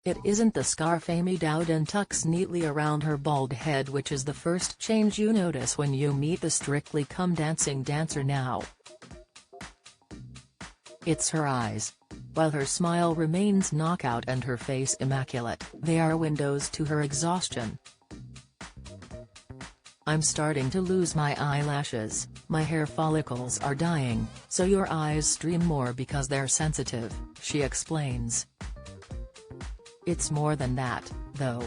It isn't the scarf Amy Dowden tucks neatly around her bald head which is the first change you notice when you meet the Strictly Come Dancing dancer now. It's her eyes. While her smile remains knockout and her face immaculate, they are windows to her exhaustion. "I'm starting to lose my eyelashes, my hair follicles are dying, so your eyes stream more because they're sensitive," she explains. It's more than that, though.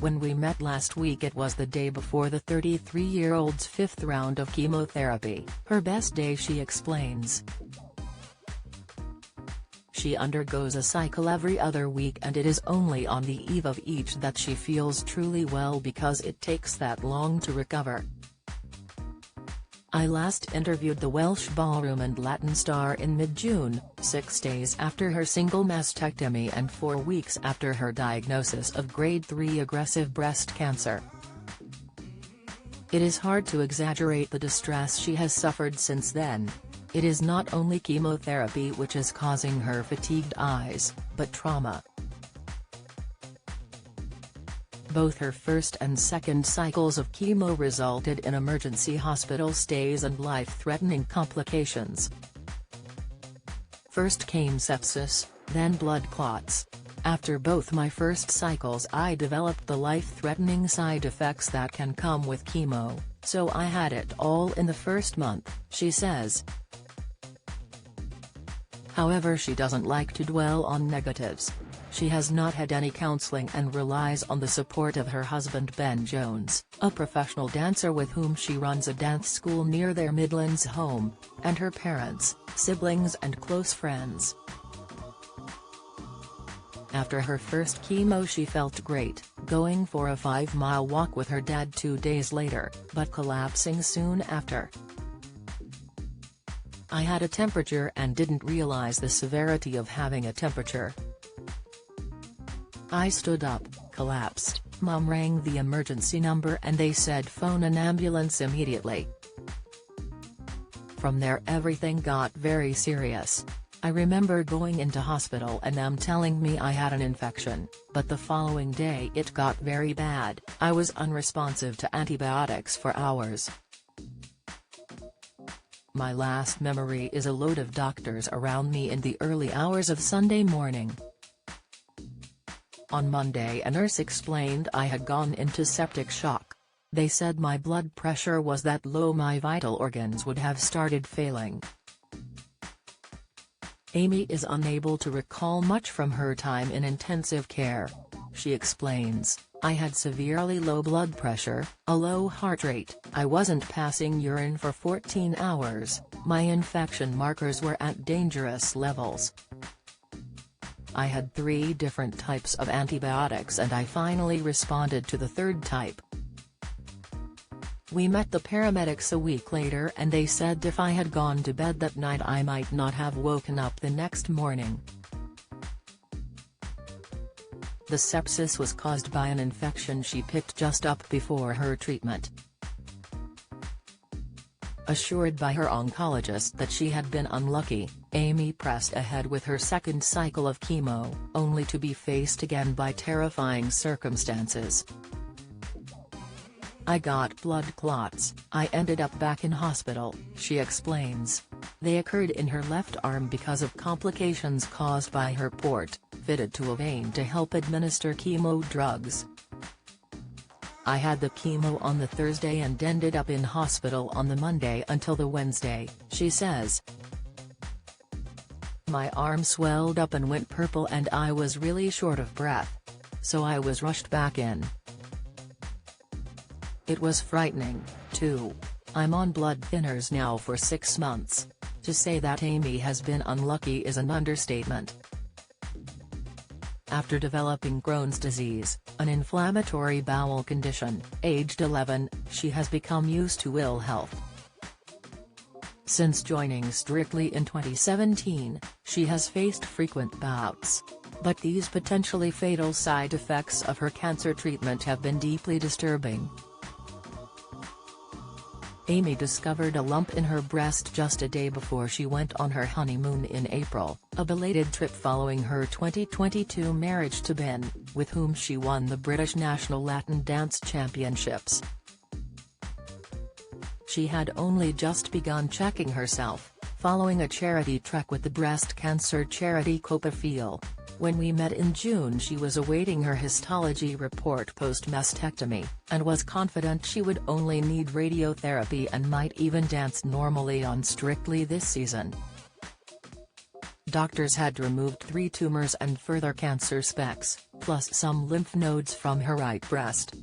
When we met last week it was the day before the 33-year-old's fifth round of chemotherapy, her best day, she explains. She undergoes a cycle every other week and it is only on the eve of each that she feels truly well because it takes that long to recover. "I last interviewed the Welsh ballroom and Latin star in mid-June, 6 days after her single mastectomy and 4 weeks after her diagnosis of grade 3 aggressive breast cancer. It is hard to exaggerate the distress she has suffered since then. It is not only chemotherapy which is causing her fatigued eyes, but trauma. Both her first and second cycles of chemo resulted in emergency hospital stays and life-threatening complications. First came sepsis, then blood clots. After both my first cycles I developed the life-threatening side effects that can come with chemo, so I had it all in the first month," she says. However, she doesn't like to dwell on negatives. She has not had any counseling and relies on the support of her husband Ben Jones, a professional dancer with whom she runs a dance school near their Midlands home, and her parents, siblings and close friends. After her first chemo she felt great, going for a 5-mile walk with her dad 2 days later, but collapsing soon after. "I had a temperature and didn't realize the severity of having a temperature. I stood up, collapsed, Mom rang the emergency number and they said phone an ambulance immediately. From there everything got very serious. I remember going into hospital and them telling me I had an infection, but the following day it got very bad. I was unresponsive to antibiotics for hours. My last memory is a load of doctors around me in the early hours of Sunday morning. On Monday a nurse explained I had gone into septic shock. They said my blood pressure was that low, my vital organs would have started failing." Amy is unable to recall much from her time in intensive care. She explains, "I had severely low blood pressure, a low heart rate, I wasn't passing urine for 14 hours, my infection markers were at dangerous levels. I had 3 different types of antibiotics and I finally responded to the 3rd type. We met the paramedics a week later and they said if I had gone to bed that night I might not have woken up the next morning." The sepsis was caused by an infection she picked just up before her treatment. Assured by her oncologist that she had been unlucky, Amy pressed ahead with her second cycle of chemo, only to be faced again by terrifying circumstances. "I got blood clots, I ended up back in hospital," she explains. They occurred in her left arm because of complications caused by her port, fitted to a vein to help administer chemo drugs. "I had the chemo on the Thursday and ended up in hospital on the Monday until the Wednesday," she says. "My arm swelled up and went purple and I was really short of breath. So I was rushed back in. It was frightening, too. I'm on blood thinners now for 6 months. To say that Amy has been unlucky is an understatement." After developing Crohn's disease, an inflammatory bowel condition, aged 11, she has become used to ill health. Since joining Strictly in 2017, she has faced frequent bouts. But these potentially fatal side effects of her cancer treatment have been deeply disturbing. Amy discovered a lump in her breast just a day before she went on her honeymoon in April, a belated trip following her 2022 marriage to Ben, with whom she won the British National Latin Dance Championships. She had only just begun checking herself, following a charity trek with the breast cancer charity Copafeel. When we met in June, she was awaiting her histology report post-mastectomy, and was confident she would only need radiotherapy and might even dance normally on Strictly this season. Doctors had removed 3 tumors and further cancer specks, plus some lymph nodes from her right breast.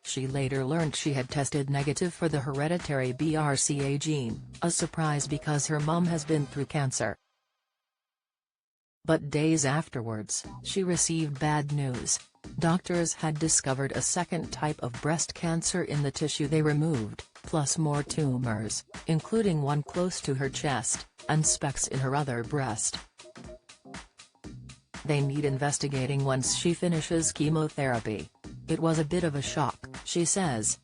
She later learned she had tested negative for the hereditary BRCA gene, a surprise because her mum has been through cancer. But days afterwards, she received bad news. Doctors had discovered a second type of breast cancer in the tissue they removed, plus more tumors, including one close to her chest, and specks in her other breast. They need investigating once she finishes chemotherapy. It was a bit of a shock, she says.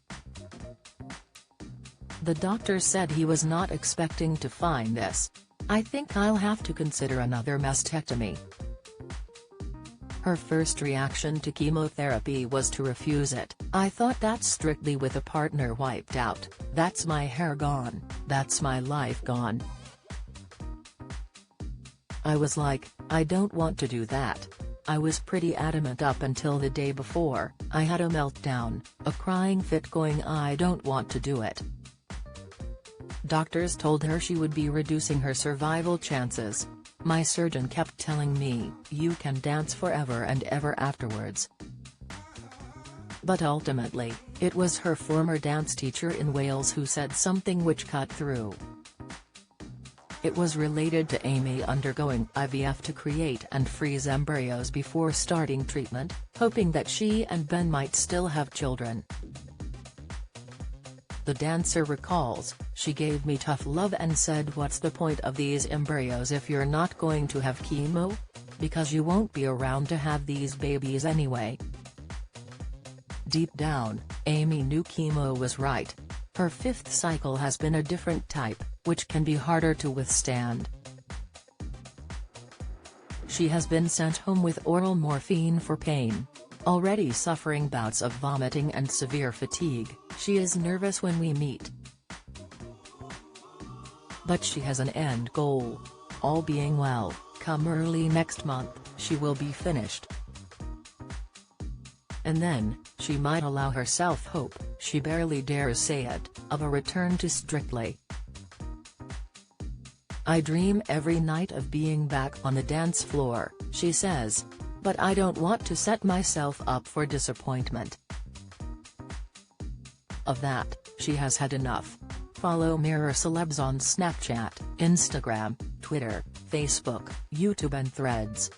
The doctor said he was not expecting to find this. I think I'll have to consider another mastectomy. Her first reaction to chemotherapy was to refuse it. I thought that's Strictly with a partner wiped out, that's my hair gone, that's my life gone. I was like, I don't want to do that. I was pretty adamant up until the day before. I had a meltdown, a crying fit going, I don't want to do it. Doctors told her she would be reducing her survival chances. My surgeon kept telling me, you can dance forever and ever afterwards. But ultimately, it was her former dance teacher in Wales who said something which cut through. It was related to Amy undergoing IVF to create and freeze embryos before starting treatment, hoping that she and Ben might still have children. The dancer recalls, she gave me tough love and said, what's the point of these embryos if you're not going to have chemo? Because you won't be around to have these babies anyway. Deep down, Amy knew chemo was right. Her 5th cycle has been a different type, which can be harder to withstand. She has been sent home with oral morphine for pain. Already suffering bouts of vomiting and severe fatigue, she is nervous when we meet. But she has an end goal. All being well, come early next month, she will be finished. And then, she might allow herself hope, she barely dares say it, of a return to Strictly. I dream every night of being back on the dance floor, she says. But I don't want to set myself up for disappointment. Of that, she has had enough. Follow Mirror Celebs on Snapchat, Instagram, Twitter, Facebook, YouTube and Threads.